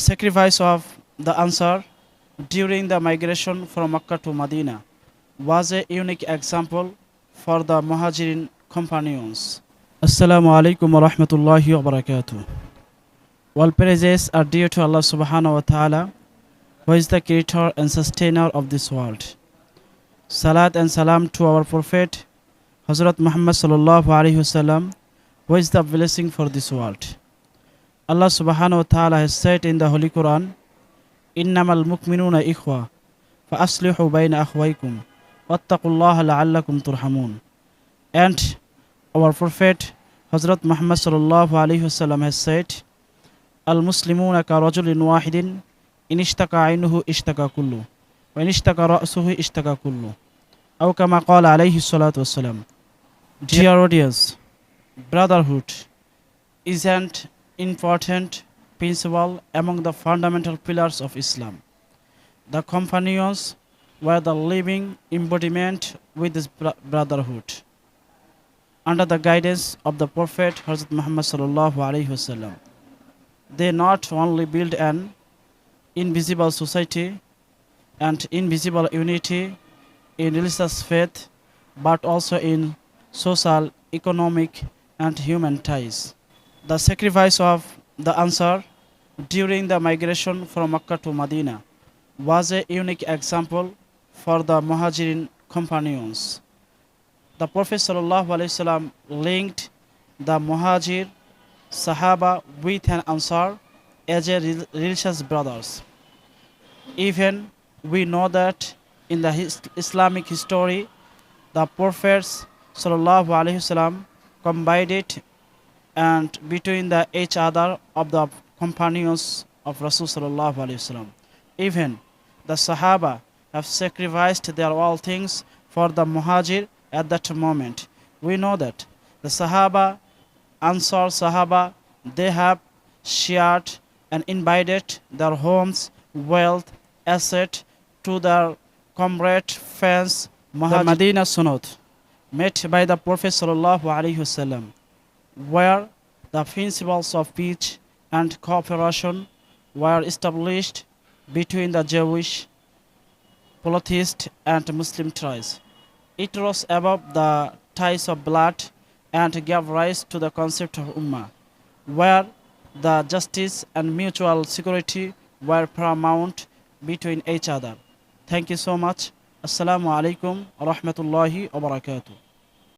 Sacrifice of the Ansar during the migration from Makkah to Medina was a unique example for the Muhajirin companions. Assalamu alaikum wa rahmatullahi wa barakatuh. All praises are due to Allah subhanahu wa ta'ala, who is the creator and sustainer of this world. Salat and salam to our Prophet, Hazrat Muhammad sallallahu alaihi wasallam, who is the blessing for this world. Allah subhanahu wa ta'ala has said in the Holy Quran, إِنَّمَا الْمُؤْمِنُونَ إِخْوَةٌ فَأَصْلِحُوا بَيْنَ أَخْوَيْكُمْ وَاتَّقُوا اللَّهَ لَعَلَّكُمْ تُرْحَمُونَ. And our Prophet Hazrat Muhammad sallallahu alaihi wasallam has said, Al-Muslimuna ka rajulin wahidin in ishtaka aynuhu ishtaka kullu wa in ishtaka ra'suhu ishtaka kullu. Aw kama qala alayhi salatu wassalam. Dear audience, brotherhood is an important principle among the fundamental pillars of Islam. The companions were the living embodiment with this brotherhood. Under the guidance of the Prophet Hazrat Muhammad sallallahu alaihi wasallam, they not only build an invisible society and invisible unity in religious faith, but also in social, economic, and human ties. The sacrifice of the Ansar during the migration from Makkah to Medina was a unique example for the Muhajirin companions. The Prophet ﷺ linked the Muhajir Sahaba with an Ansar as a religious brothers. Even we know that in the Islamic history, the Prophets ﷺ combined it and between the each other of the companions of Rasul sallallahu alaihi wasallam. Even the Sahaba have sacrificed their all things for the Muhajir at that moment. We know that the Sahaba, Ansar Sahaba, they have shared and invited their homes, wealth, asset to their comrade fans, the Medina Sunnah, met by the Prophet sallallahu alaihi wasallam, where the principles of peace and cooperation were established between the Jewish, polytheist, and Muslim tribes. It rose above the ties of blood and gave rise to the concept of Ummah, where the justice and mutual security were paramount between each other. Thank you so much. Assalamu alaikum wa rahmatullahi wa barakatuh.